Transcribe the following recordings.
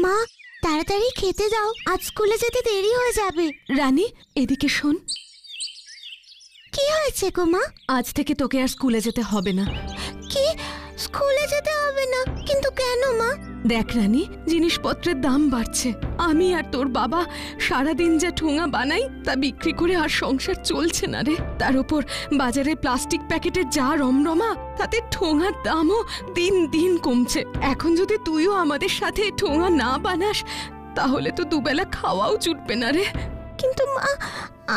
মা তাড়াতাড়ি খেতে দাও, আজ স্কুলে যেতে দেরি হয়ে যাবে। রানী এদিকে শোন। কি হয়েছে গো মা? আজ থেকে তোকে আর স্কুলে যেতে হবে না। কি, স্কুলে যেতে হবে না? কিন্তু কেন মা? দেখ রানী, জিনিসপত্রের দাম বাড়ছে। আমি আর তোর বাবা সারাদিন যা ঠোঙা বানাই তা বিক্রি করে আর সংসার চলছে না রে। তার উপর বাজারে প্লাস্টিক প্যাকেটের যা রমরমা, তাতে ঠোঙার দামও দিন দিন কমছে। এখন যদি তুইও আমাদের সাথে ঠোঙা না বানাস তাহলে তো দুবেলা খাওয়াও জুটবে না রে। কিন্তু মা,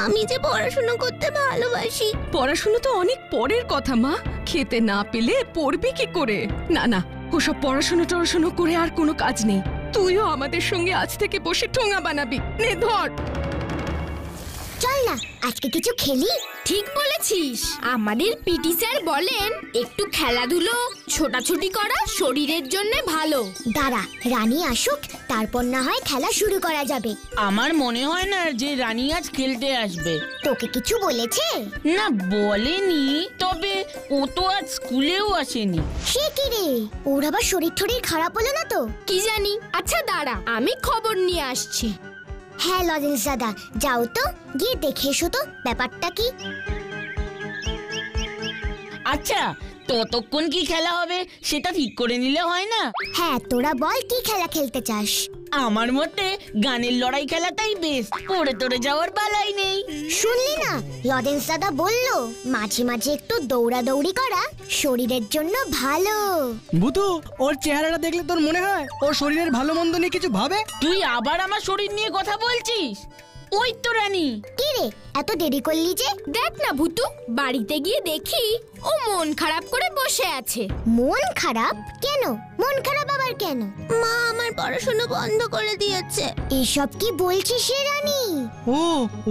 আমি যে পড়াশোনা করতে ভালোবাসি। পড়াশোনা তো অনেক পরের কথা মা, খেতে না পেলে পড়বি কি করে? না না, ওসব পড়াশোনা করে আর কোনো কাজ নেই। তুইও আমাদের সঙ্গে আজ থেকে বসে ঠোঙা বানাবি। নে ধর। চল না আজকে কিছু খেলি। ঠিক বলেছিস, আমাদের পিটি স্যার বলেন একটু খেলাধুলো ছোটাছুটি করা শরীরের জন্য ভালো। দাঁড়া, রানী আসুক, তারপর না হয় খেলা শুরু করা যাবে। আমার মনে হয় না যে রানী আজ খেলতে আসবে। তোকে কিছু বলেছে? না বলেনি, তবে ও তো আজ স্কুলেও আসেনি। সে কি রে, ওর আবার শরীর টরীর খারাপ হলো না তো? কি জানি। আচ্ছা দাঁড়া, আমি খবর নিয়ে আসছি। হ্যাঁ লজেন্স দাদা, যাও তো, গিয়ে দেখে এসো তো ব্যাপারটা কি। আচ্ছা, ততক্ষণ কি খেলা হবে সেটা ঠিক করে নিলে হয় না? হ্যাঁ, তোরা বল কি খেলা খেলতে চাস? আমার মতে গানের লড়াই খেলাটাই বেশ, পড়ে তোড়ে যাওয়ার বালাই নেই। শুনলি না, লজেন্স দাদা বলল মাঝে মাঝে একটু দৌড়াদৌড়ি করা শরীরের জন্য ভালো। বুতু, ওর চেহারাটা দেখলে তোর মনে হয় ওর শরীরের ভালো মন্দ নিয়ে কিছু ভাবে? তুই আবার আমার শরীর নিয়ে কথা বলছিস? ওই তো রানী। কি রে, এত দেরি করলি যে? দেখ না ভুতু, বাড়িতে গিয়ে দেখি ও মন খারাপ করে বসে আছে। মন খারাপ? কেন মন খারাপ আবার কেন? মা আমার পড়াশোনা বন্ধ করে দিয়েছে। এসব কি বলছিস রে রানী? ও,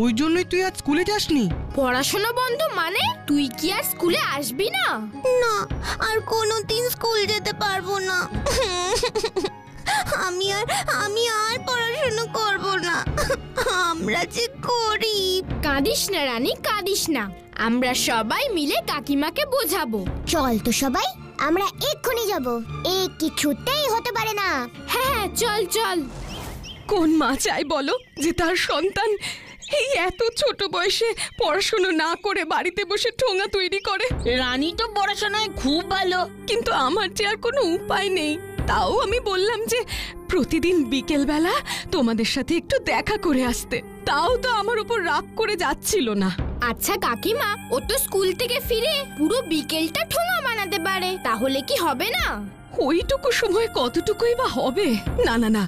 ওই জন্যই তুই আজ স্কুলে যাসনি? পড়াশোনা বন্ধ মানে তুই কি আর স্কুলে আসবি না? না, আর কোনোদিন স্কুল যেতে পারবো না। আমি আর পড়াশোনা করব না। আমরা যে গরিব। কাঁদিস না রানী, কাঁদিস না। আমরা সবাই মিলে কাকিমাকে বোঝাবো। চল তো সবাই, আমরা এক্ষুনি যাব। এ কিছুতেই হতে পারে না। হ্যাঁ চল চল। কোন মা চাই বলো যে তার সন্তান এই এত ছোট বয়সে পড়াশোনা না করে বাড়িতে বসে ঠোঙা তৈরি করে? রানী তো পড়াশোনায় খুব ভালো, কিন্তু আমার যে আর কোনো উপায় নেই। তাও আমি বললাম যে প্রতিদিন বিকেল বেলা তোমাদের সাথে একটু দেখা করে আসতে। তাও তো আমার উপর রাগ করে যাচ্ছিল না। আচ্ছা কাকিমা, ও তো স্কুল থেকে ফিরে পুরো বিকেলটা ঠোঙা বানাতে পারে, তাহলে কি হবে না? ওইটুকু সময় কতটুকুই বা হবে? না না না,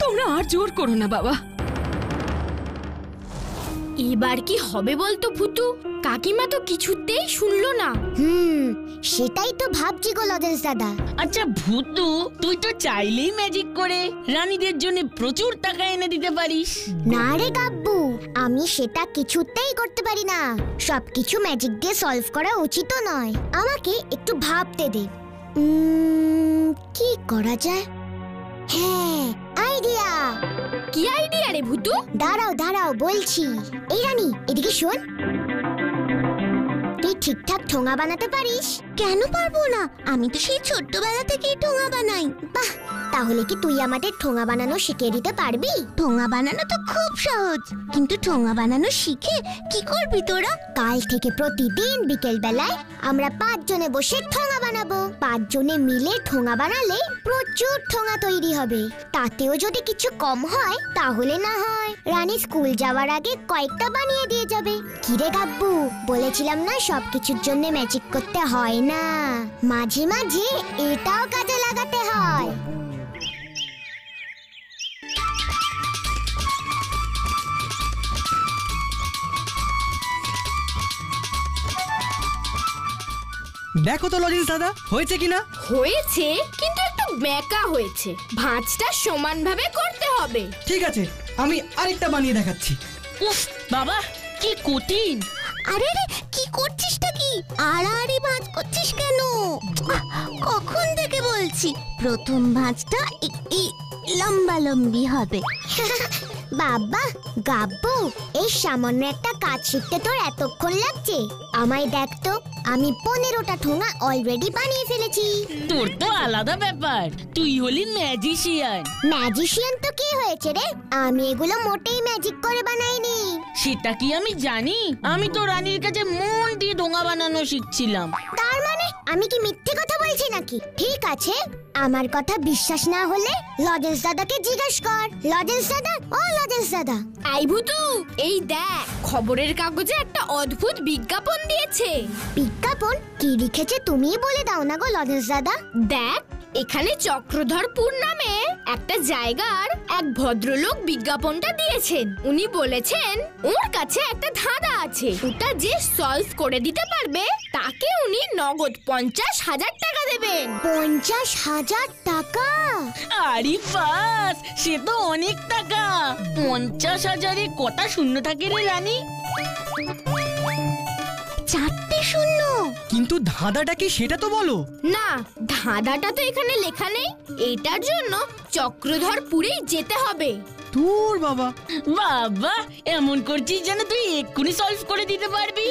তোমরা আর জোর করো না বাবা। এবার কি হবে বলতো ভুতু? কাকিমা তো কিছুতেই শুনলো না। সেটাই তো ভাবছি গো লজেন্স দাদা। আচ্ছা ভুতু, তুই তো চাইলেই ম্যাজিক করে রানীদের জন্য প্রচুর টাকা এনে দিতে পারিস। না রে গাব্বু, আমি সেটা কিছুতেই করতে পারি না। সবকিছু ম্যাজিক দিয়ে সলভ করা উচিত নয়। আমাকে একটু ভাবতে দে, কি করা যায়। হ্যাঁ, আইডিয়া। কি আইডিয়া রে ভুতু? দাঁড়াও দাঁড়াও বলছি। এই রানী, এদিকে শোন। তুই ঠিকঠাক ঠোঙা বানাতে পারিস? কেন পারবো না, আমি তো সেই ছোট্টবেলা থেকেই ঠোঙা বানাই। বাহ, তাহলে কি তুই আমাদের ঠোঙা বানানো শিখিয়ে দিতে পারবি? ঠোঙা বানানো তো খুব সহজ, কিন্তু ঠোঙা বানানো শিখে কি করবি তোরা? কাল থেকে প্রতিদিন বিকেল বেলায় আমরা 5 জনে বসে ঠোঙা বানাবো। 5 জনে মিলে ঠোঙা বানালে প্রচুর ঠোঙা তৈরি হবে। তাতেও যদি কিছু কম হয় তাহলে না হয় রানী স্কুল যাওয়ার আগে কয়েকটা বানিয়ে দিয়ে যাবে। কিরে গাব্বু, বলেছিলাম না সবকিছুর জন্য ম্যাজিক করতে হয় না, মাঝে মাঝে এটাও কাজে লাগাতে হয়। দেখো তো লজেন্স দাদা, হয়েছে কিনা? হয়েছে, কিন্তু একটু বেঁকা হয়েছে। ভাঁজটা সমানভাবে করতে হবে। ঠিক আছে, আমি আরেকটা বানিয়ে দেখাচ্ছি। উফ বাবা, কি কঠিন। আরে রে, কি করছিসটা কি? আড়াআড়ি ভাঁজ করছিস কেন? কখন থেকে বলছি প্রথম ভাঁজটা এই লম্বা লম্বি হবে। বাবা গাব্বু, এই সামান্য একটা কাজ শিখতে তোর এতক্ষণ লাগছে? আমায় দেখ তো, আমি 15টা ঠোঙা অলরেডি বানিয়ে ফেলেছি। তোর তো আলাদা ব্যাপার, তুই হলি ম্যাজিশিয়ান। ম্যাজিশিয়ান তো কি হয়েছে রে? আমি এগুলো মোটেই ম্যাজিক করে বানাইনি। সেটা কি আমি জানি? আমি তো রানীর কাছে মন দিয়ে ঠোঙা বানানো শিখছিলাম। তার মানে আমি কি মিথ্যে কথা বলছি নাকি? ঠিক আছে, আমার কথা বিশ্বাস না হলে লজেন্স দাদাকে জিজ্ঞেস কর। লজেন্স দাদা, ও লজেন্স দাদা। আই ভুতু, এই দেখ খবরের কাগজে একটা অদ্ভুত বিজ্ঞাপন দিয়েছে। বিজ্ঞাপন কি লিখেছে তুমিই বলে দাও না গো লজেন্স দাদা। দেখ, এখানে চক্রধরপুর নামে একটা জায়গার এক ভদ্রলোক বিজ্ঞাপনটা দিয়েছেন। উনি বলেছেন ওর কাছে একটা ধাঁধা আছে, ওটা যে সলভ করে দিতে পারবে তাকে উনি নগদ 50,000 টাকা দেবেন। 50,000 টাকা? আরে বাস, সে তো অনেক টাকা। 50,000-এ কটা শূন্য থাকে রে রানী? 4টে শূন্য। কিন্তু ধাঁধাটা কি সেটা তো বলো। না, ধাঁধাটা তো এখানে লেখা নেই। এটার জন্য চক্রধরপুরেই যেতে হবে। তোর বাবা, বাবা, এমন করছিস যেন তুই এক্ষুনি সলভ করে দিতে পারবি।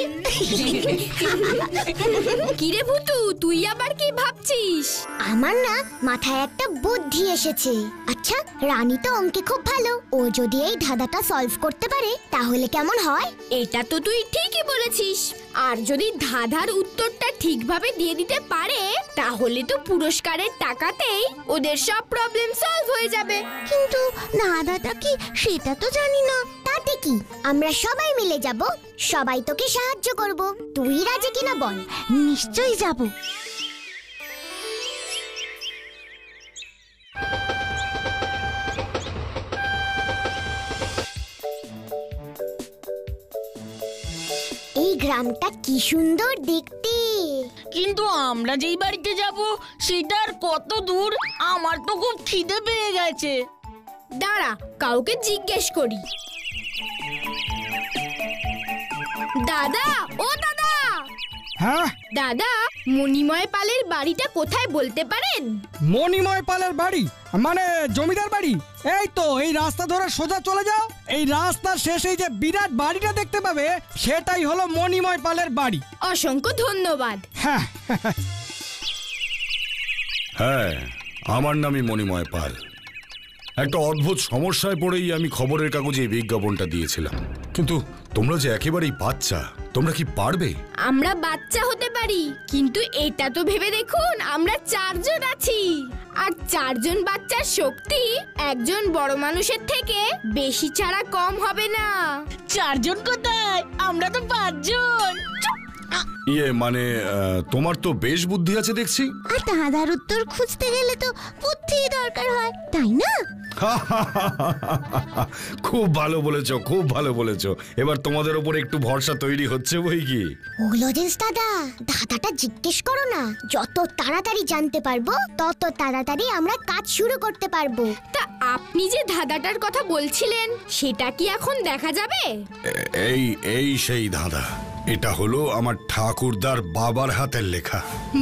কিরে ভুতু, তুই আবার কি ভাবছিস? আমার না মাথায় একটা বুদ্ধি এসেছে। আচ্ছা, রানী তো অঙ্কে খুব ভালো, ও যদি এই ধাঁধাটা সলভ করতে পারে তাহলে কেমন হয়? এটা তো তুই ঠিকই বলেছিস। আর যদি ধাঁধার উত্তরটা ঠিকভাবে দিয়ে দিতে পারে তাহলে তো পুরস্কারের টাকাতেই ওদের সব প্রবলেম সলভ হয়ে যাবে। কিন্তু ধাঁধাটা কি সেটা তো জানি না। তাতে কি, আমরা সবাই মিলে যাব, সবাই তোকে সাহায্য করব। তুই রাজি কিনা বল। নিশ্চয়ই যাব। এই গ্রামটা কি সুন্দর দেখতে। কিন্তু আমরা যেই বাড়িতে যাব সেটা আর কত দূর? আমার তো খুব খিদে পেয়ে গেছে। দাঁড়া, কাউকে জিজ্ঞেস করি। দাদা, ও দাদা। হ্যাঁ দাদা, মণিময় পালের বাড়িটা কোথায় বলতে পারেন? মণিময় পালের বাড়ি মানে জমিদার বাড়ি? এই তো, এই রাস্তা ধরে সোজা চলে যাও, এই রাস্তার শেষে যে বিরাট বাড়িটা দেখতে পাবে সেটাই হলো মণিময় পালের বাড়ি। অসংখ্য ধন্যবাদ। হ্যাঁ, হ্যাঁ, আমার নামই মণিময় পাল। একটা অদ্ভুত সমস্যায় পড়েই আমি খবরের কাগজে এই বিজ্ঞাপনটা দিয়েছিলাম। কিন্তু তোমরা যে একেবারেই বাচ্চা, তোমরা কি পারবে? আমরা বাচ্চা হতে পারি, কিন্তু এটা তো ভেবে দেখুন আমরা 4 জন আছি। আর 4 জন বাচ্চার শক্তি একজন বড় মানুষের থেকে বেশি ছাড়া কম হবে না। 4 জন কোথায়? আমরা তো 5 জন। মানে তোমার তো বেশ বুদ্ধি আছে দেখছি। আর ধাঁধার উত্তর খুঁজতে গেলে তো বুদ্ধি দরকার হয়, তাই না? খুব ভালো বলেছো, খুব ভালো বলেছো। এবার তোমাদের ওপর একটু ভরসা তৈরি হচ্ছে বই কি। ও লজেন্স দাদা, ধাঁধাটা জিজ্ঞেস করো না। যত তাড়াতাড়ি জানতে পারবো তত তাড়াতাড়ি আমরা কাজ শুরু করতে পারবো। তা আপনি যে ধাঁধাটার কথা বলছিলেন সেটা কি এখন দেখা যাবে? এই সেই ধাঁধা। এটা হলো আমার ঠাকুরদার বাবার হাতের লেখা।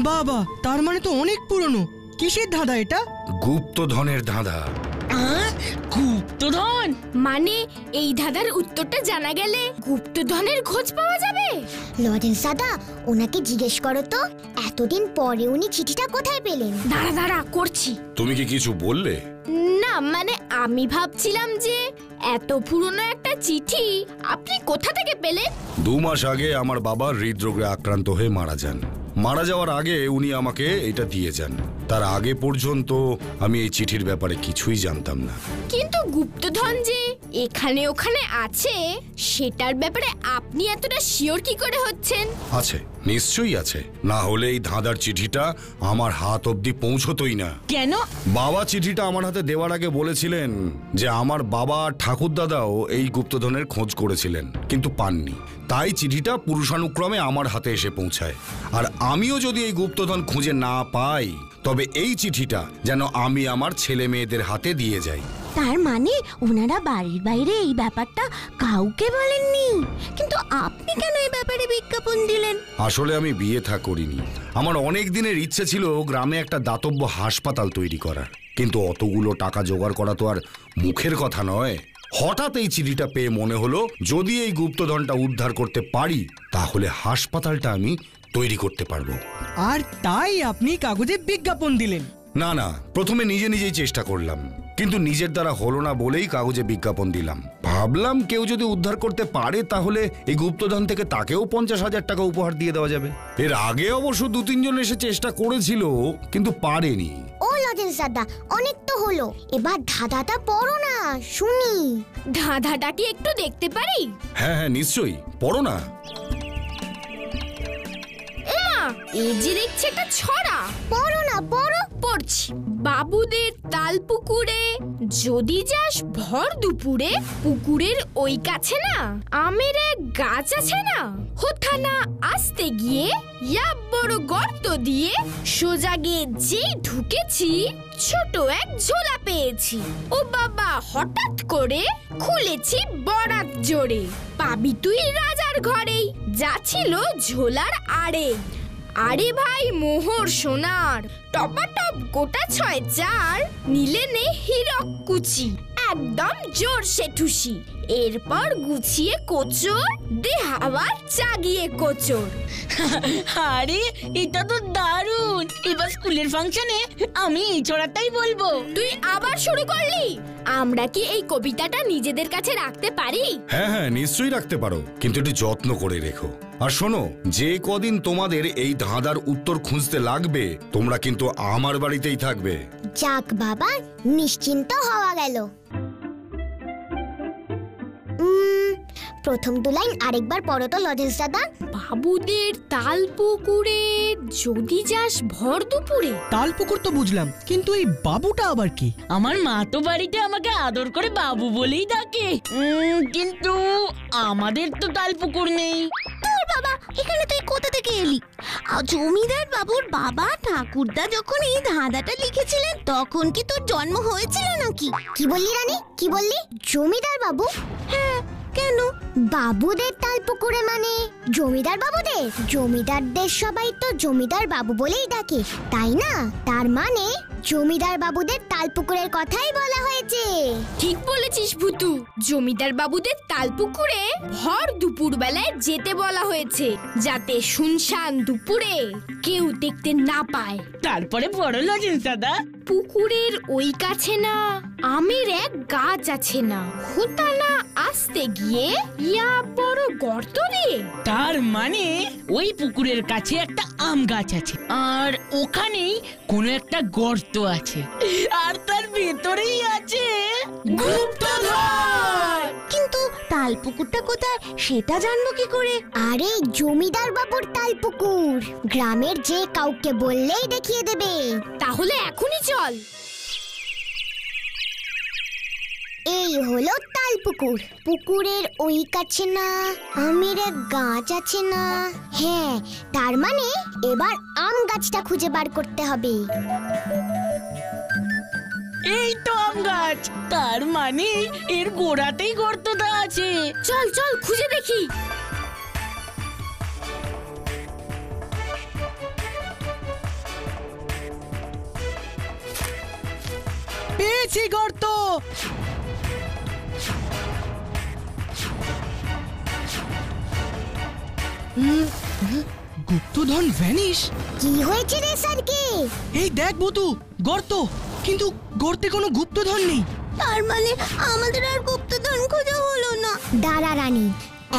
বাবা, তার মানে তো অনেক পুরনো। কিসের ধাঁধা এটা? গুপ্তধনের ধাঁধা। গুপ্তধন মানে এই ধাঁধার উত্তরটা জানা গেলে গুপ্তধনের খোঁজ পাওয়া যাবে? লজেন্স দাদা, ওনাকে জিজ্ঞেস করো তো এতদিন পরে উনি চিঠিটা কোথায় পেলেন। দাঁড়া দাঁড়া, করছি। তুমি কি কিছু বললে? না, মানে আমি ভাবছিলাম যে এত পুরনো একটা চিঠি আপনি কোথা থেকে পেলেন? 2 মাস আগে আমার বাবা হৃদরোগে আক্রান্ত হয়ে মারা যান। মারা যাওয়ার আগে উনি আমাকে এটা দিয়ে যান। তার আগে পর্যন্ত আমি এই চিঠির ব্যাপারে কিছুই জানতাম না। কিন্তু গুপ্তধন যে এখানে ওখানে আছে সেটার ব্যাপারে আপনি এতটা শিওর কি করে হচ্ছেন? আছে, নিশ্চয়ই আছে। না হলে এই ধাঁধার চিঠিটা আমার হাত অবধি পৌঁছতোই না। কেন? বাবা চিঠিটা আমার হাতে দেওয়ার আগে বলেছিলেন যে আমার বাবা ঠাকুরদাদাও এই গুপ্তধনের খোঁজ করেছিলেন কিন্তু পাননি। তাই চিঠিটা পুরুষানুক্রমে আমার হাতে এসে পৌঁছায়। আর আমিও যদি এই গুপ্তধন খুঁজে না পাই তবে এই চিঠিটা যেন আমি আমার ছেলে মেয়েদের হাতে দিয়ে যাই। তার মানে ওনারা বাড়ির বাইরে এই ব্যাপারটা কাউকে বলেননি। কিন্তু আপনি কেন এই ব্যাপারে বিজ্ঞাপন দিলেন? আসলে আমি বিয়ে থা করিনি। আমার অনেক দিনের ইচ্ছে ছিল গ্রামে একটা দাতব্য হাসপাতাল তৈরি করার। কিন্তু অতগুলো টাকা জোগাড় করা তো আর মুখের কথা নয়। হঠাৎ এই চিঠিটা পেয়ে মনে হলো যদি এই গুপ্তধনটা উদ্ধার করতে পারি তাহলে হাসপাতালটা আমি তৈরি করতে পারবো। আর তাই আপনি কাগজে বিজ্ঞাপন দিলেন? না না, প্রথমে নিজে নিজেই চেষ্টা করলাম, কিন্তু নিজের দ্বারা হলো না বলেই কাগজে বিজ্ঞাপন দিলাম। ভাবলাম কেউ যদি উদ্ধার করতে পারে তাহলে এই গুপ্তধন থেকে তাকেও 50,000 টাকা উপহার দিয়ে দেওয়া যাবে। এর আগে অবশ্য 2-3 জন এসে চেষ্টা করেছিল, কিন্তু পারেনি। ও লজেন্স দাদা, অনেক তো হলো, এবার ধাঁধাটা পড়ো না, শুনি। ধাঁধাটা কি একটু দেখতে পারি? হ্যাঁ হ্যাঁ নিশ্চয়ই, পড়ো না। এই যে দেখছি একটা ছড়া। পড়ো না, পড়ো। পড়ছি। বাবুদের তাল পুকুরে যদি যাস ভর দুপুরে, পুকুরের ওই কাছে না আমের এক গাছ আছে না, হোথানা আসতে গিয়ে ইয়া বড় গর্ত দিয়ে সোজা গিয়ে যেই ঢুকেছি ছোট এক ঝোলা পেয়েছি। ও বাবা হঠাৎ করে খুলেছি বরাত জোরে, পাবি তুই রাজার ঘরেই, যা ছিল ঝোলার আড়ে। আরে ভাই মোহর সোনার, টপাটপ গোটা 6-4, নিলে নে হীরক কুচি, একদম জোর সে ঠুসি। এরপর গুছিয়ে কোচর, দে হাওয়ার চাগিয়ে কোচর। আরে এটা তো দারুণ! এবার স্কুলের ফাংশনে আমি এই ছড়াটাই বলবো। তুই আবার শুরু করলি? আমরা কি এই কবিতাটা নিজেদের কাছে রাখতে পারি? হ্যাঁ হ্যাঁ নিশ্চয়ই রাখতে পারো, কিন্তু একটু যত্ন করে রেখো। আর শোনো, যে কদিন তোমাদের এই ধাঁধার উত্তর খুঁজতে লাগবে তোমরা কিন্তু আমার বাড়িতেই থাকবে। যাক বাবা, নিশ্চিন্ত হওয়া গেল। প্রথম 2 লাইন আরেকবার পড়ো তো লজেন্স দাদা। বাবুদের তাল পুকুরে যদি যাস ভর দুপুরে। তালপুকুর তো বুঝলাম, কিন্তু এই বাবুটা আবার কি? আমার মা তো বাড়িতে আমাকে আদর করে বাবু বলেই ডাকে, কিন্তু আমাদের তো তালপুকুর নেই। তোর বাবা, এখানে তুই কোথা থেকে এলি? জমিদার বাবুর বাবা ঠাকুরদা যখন এই ধাঁধাটা লিখেছিলেন তখন কি তোর জন্ম হয়েছিল নাকি? কি বললি রানী, কি বললি? জমিদার বাবু? হ্যাঁ, কেন? বাবুদের তালপুকুরে মানে জমিদার বাবুদের? জমিদারদের সবাই তো জমিদার বাবু বলেই ডাকে, তাই না? তার মানে জমিদার বাবুদের তালপুকুরের কথাই বলা হয়েছে। ঠিক বলেছিস ভুতু, জমিদার বাবুদের তালপুকুরে ভর দুপুর বেলায় যেতে বলা হয়েছে, যাতে শুনশান দুপুরে কেউ দেখতে না পায়। তারপরে বড় লজেন্স দাদা, পুকুরের ওই কাছে না আমের এক গাছ আছে না, হোতানা আসতে গিয়ে ইয়া বড় গর্ত দিয়ে। তার মানে ওই পুকুরের কাছে একটা আম গাছ আছে, আর ওখানেই কোনো একটা গর্ত আছে, আর তার ভেতরেই আছে গুপ্তধন। কিন্তু তালপুকুরটা কোথায় সেটা জানবো কি করে? আরে জমিদার বাবুর তালপুকুর, গ্রামের যে কাউকে বললেই দেখিয়ে দেবে। তাহলে এখনই চল। এই হলো তালপুকুর, পুকুরের ওই কাছে না আমের এক গাছ আছে না। হ্যাঁ, তার মানে এবার আম গাছটা খুঁজে বার করতে হবে। এই তো আম গাছ, তার মানে এর গোড়াতেই গর্তটা আছে। চল চল খুঁজে দেখি। পেয়েছি গর্ত। গুপ্তধন ভ্যানিশ। কি হয়েছে রে স্যারকে? এই দেখ বুতু, গর্ত, কিন্তু গর্তে কোনো গুপ্তধন নেই। তার মানে আমাদের আর গুপ্তধন খোঁজা হলো না। দাঁড়া রানী,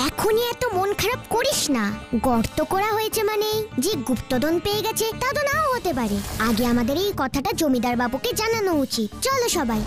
এখনই এত মন খারাপ করিস না। গর্ত করা হয়েছে মানে যে গুপ্তধন পেয়ে গেছে তা তো নাও হতে পারে। আগে আমাদের এই কথাটা জমিদার বাবুকে জানানো উচিত। চলো সবাই।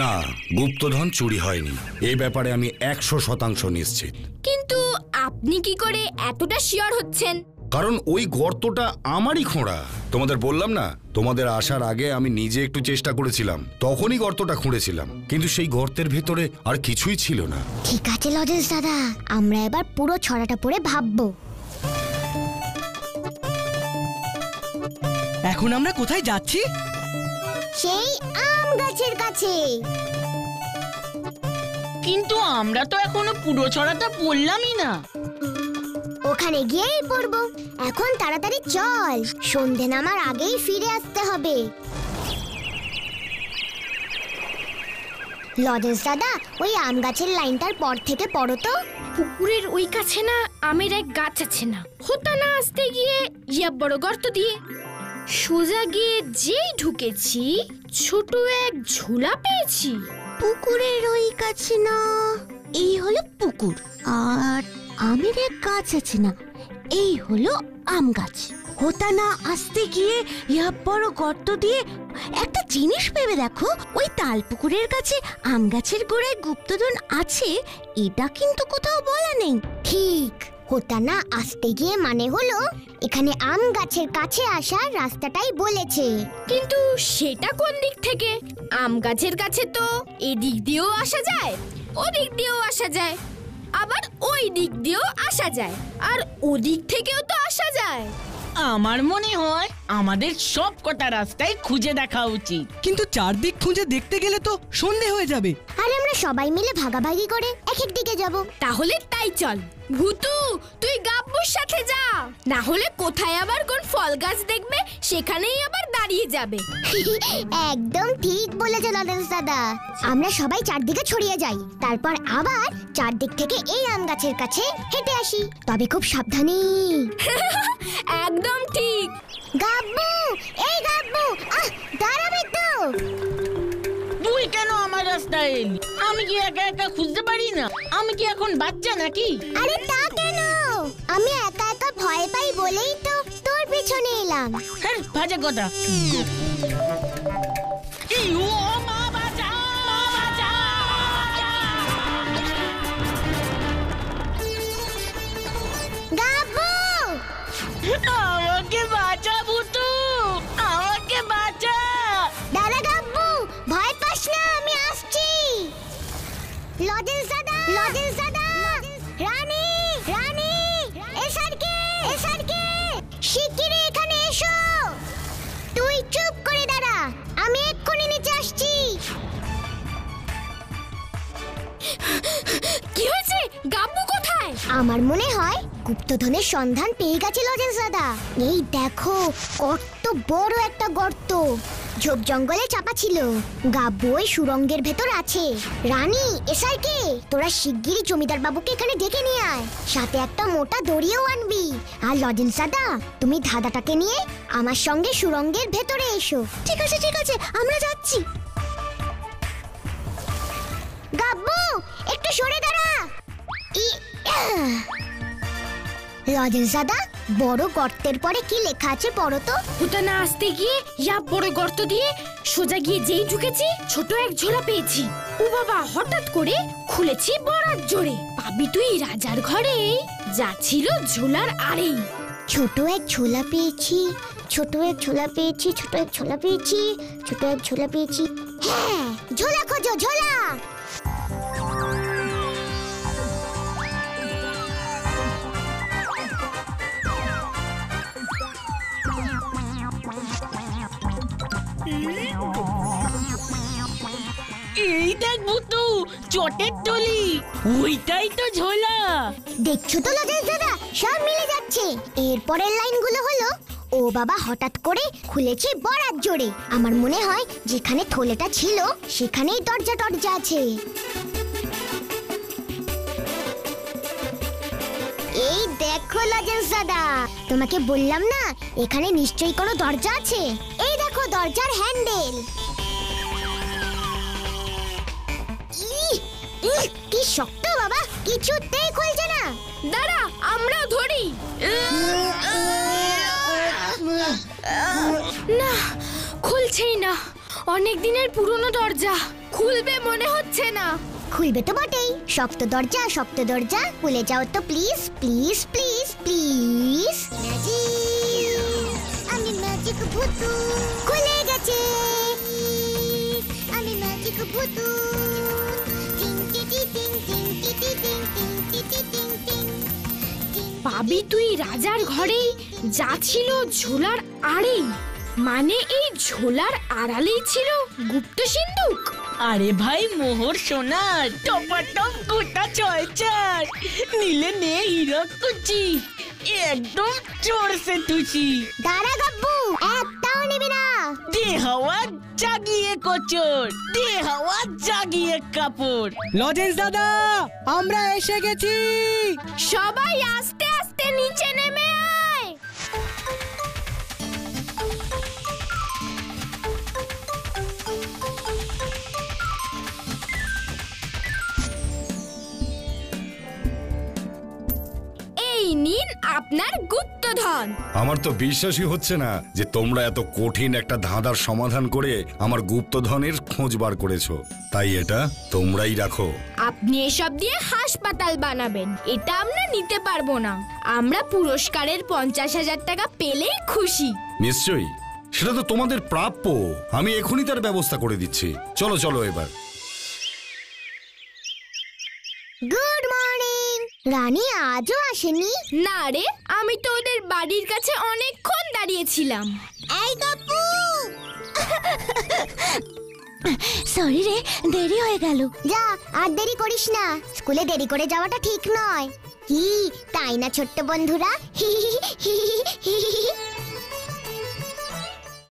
না, গুপ্তধন চুরি হয়নি, এই ব্যাপারে আমি 100% নিশ্চিত। কিন্তু আপনি কি করে এতটা শিওর হচ্ছেন? কারণ ওই গর্তটা আমারই খোঁড়া। তোমাদের বললাম না, তোমাদের আসার আগে আমি নিজে একটু চেষ্টা করেছিলাম, তখনই গর্তটা খুঁড়েছিলাম, কিন্তু সেই গর্তের ভেতরে আর কিছুই ছিল না। ঠিক আছে লজেন্স দাদা, আমরা এবার পুরো ছড়াটা পড়ে ভাববো। এখন আমরা কোথায় যাচ্ছি? সেই আম গাছের কাছে। কিন্তু আমরা তো এখনো পুরো ছড়াটা পড়লামই না। ওখানে গিয়েই পড়বো। এখন তাড়াতাড়ি চল, সন্ধে নামার আগেই ফিরে আসতে হবে। লজেন্স দাদা, ওই আম গাছের লাইনটার পর থেকে পড়ো তো। পুকুরের ওই কাছে না আমের এক গাছ আছে না, হোতা না আসতে গিয়ে ইয়া বড় গর্ত দিয়ে সোজা গিয়ে যেই ঢুকেছি ছোট এক ঝোলা পেয়েছি। পুকুরের ওই কাছে না, এই হলো পুকুর, আর আমের এক গাছ আছে না, এই হলো আম গাছ। হোতা না আসতে গিয়ে ইয়া বড় গর্ত দিয়ে একটা জিনিস ভেবে দেখো, ওই তাল পুকুরের কাছে আম গাছের গোড়ায় গুপ্তধন আছে, এটা কিন্তু কোথাও বলা নেই। ঠিক, হোতা না আসতে গিয়ে মানে হলো এখানে আম গাছের কাছে আসার রাস্তাটাই বলেছে। কিন্তু সেটা কোন দিক থেকে? আম গাছের কাছে তো এদিক দিয়েও আসা যায়, ওদিক দিয়েও আসা যায়, আবার ওই দিক দিয়েও আসা যায়, আর ওদিক থেকেও তো আসা যায়। আমার মনে হয় আমাদের সব কটা রাস্তায় খুঁজে দেখা উচিত। কিন্তু চারদিক খুঁজে দেখতে গেলে তো সন্ধে হয়ে যাবে। আর আমরা সবাই মিলে ভাগাভাগি করে এক এক দিকে যাব। তাহলে তাই চল। ভূতু, তুই গাব্বুর সাথে যা, না হলে কোথায় আবার কোন ফল গাছ দেখবে সেখানেই আবার দাঁড়িয়ে যাবে। একদম ঠিক বলেছ লজেন্স দাদা, আমরা সবাই চারদিকে ছড়িয়ে যাই, তারপর আবার চারদিক থেকে এই আম গাছের কাছে হেঁটে আসি, তবে খুব সাবধানে। একদম ঠিক। গাব্বু, এই গাব্বু, দাঁড়াবে তো। তুই কেন আমার রাস্তায় এলি? আমি কি একা একা খুঁজতে পারি না? আমি কি এখন বাচ্চা নাকি? আরে তা কেন, আমি একা একা ভয় পাই বলেই তো তোর পিছনে এলাম। হ্যাঁ, বাজে কথা। এই ও মা, বাঁচা, বাঁচা! গাব্বু, আমাকে বাঁচা ভূতু, আমাকে বাঁচা! দাদা গাব্বু, ভয় পাস না, আমি আসছি। লজেন্স দাদা, লজেন্স দাদা, রানী, রানী, এসআরকে, এসআরকে, শিগগিরই এখানে এসো। তুই চুপ করে দাঁড়া, আমি এক্ষুনি নিচে আসছি। কি হয়েছে? গাব্বু কোথায়? আমার মনে হয় গুপ্তধনের সন্ধান পেয়ে গেছে লজেন্স দাদা। এই দেখো, কত বড় একটা গর্ত, ঝোপ জঙ্গলে চাপা ছিল। গাব্বু ওই সুরঙ্গের ভেতর আছে। রানী, এসআরকে, তোরা শিগগিরই জমিদার বাবুকে এখানে ডেকে নিয়ে আয়, সাথে একটা মোটা দড়িও আনবি। আর লজেন্স দাদা, তুমি ধাঁধাটাকে নিয়ে আমার সঙ্গে সুরঙ্গের ভেতরে এসো। ঠিক আছে, ঠিক আছে, আমরা যাচ্ছি। গাব্বু, একটু সরে দাঁড়া। লজেন্স দাদা, বড় গর্তের পরে কি লেখা আছে পড়ো তো। হোতা না আসতে গিয়ে ইয়া বড় গর্ত দিয়ে সোজা গিয়ে যেই ঢুকেছি ছোট এক ঝোলা পেয়েছি। ও বাবা, হঠাৎ করে খুলেছি বরাত জোরে। পাবি তুই রাজার ঘরে, যা ছিল ঝোলার আড়েই। ছোট এক ঝোলা পেয়েছি, ছোট এক ঝোলা পেয়েছি, ছোট এক ঝোলা পেয়েছি, ছোট এক ঝোলা পেয়েছি। হ্যাঁ, ঝোলা খোঁজো, ঝোলা। এই দেখ ভূতু, চটের টলি, ওইটাই তো ঝোলা। দেখছো তো লজেন্স দাদা, সব মিলে যাচ্ছে। এরপরের লাইনগুলো হলো, ও বাবা হঠাৎ করে খুলেছে বরাত জোরে। আমার মনে হয় যেখানে থলেটা ছিল সেখানেই দরজা টরজা আছে। এই দেখো লজেন্স দাদা, তোমাকে বললাম না এখানে নিশ্চয়ই কোনো দরজা আছে। এই দেখো দরজার হ্যান্ডেল। কি শক্ত বাবা, কিছুতেই খুলছে না। দাঁড়া, আমরাও ধরি। না, খুলছেই না। অনেক দিনের পুরনো দরজা, খুলবে মনে হচ্ছে না। খুলবে তো বটেই, শক্ত দরজা, শক্ত দরজা, খুলে যাও তো প্লিজ, প্লিজ, প্লিজ, প্লিজ। আমি ম্যাজিক ভূতু, খুলে গেছে। আমি ম্যাজিক ভূতু। পাবি তুই রাজার ঘরেই, যা ছিল ঝোলার আড়েই। মানে এই ঝোলার আড়ালেই ছিল গুপ্ত সিন্ধুক। আরে ভাই মোহর সোনার, টপাটপ গোটা ছয় চার, নিলে নে হীরক কুচি, একদম চোর সে তুচি। দাঁড়া গাব্বু, একটা তাও নেবে না। দে হাওয়া জাগিয়ে কোচর, দে হাওয়া জাগিয়ে কাপড়। লজেন্স দাদা, আমরা এসে গেছি। সবাই আস্তে আস্তে নিচে নেমে আয়। এই নিন আপনার গুপ্তধন। আমার তো বিশ্বাসই হচ্ছে না যে তোমরা এত কঠিন একটা ধাঁধার সমাধান করে আমার গুপ্তধনের খোঁজ বার করেছো। তাই এটা তোমরাই রাখো। আপনি এসব দিয়ে হাসপাতাল বানাবেন, এটা আমরা নিতে পারবো না। আমরা পুরস্কারের 50,000 টাকা পেলেই খুশি। নিশ্চয়ই, সেটা তো তোমাদের প্রাপ্য। আমি এখনই তার ব্যবস্থা করে দিচ্ছি। চলো চলো এবার। Good morning. রানী আজও আসেনি? না রে, আমি তো ওদের বাড়ির কাছে অনেকক্ষণ দাঁড়িয়েছিলাম। এই গপু, সরি রে, দেরি হয়ে গেল। যা, আর দেরি করিস না। স্কুলে দেরি করে যাওয়াটা ঠিক নয়। কি তাই না ছোট্ট বন্ধুরা?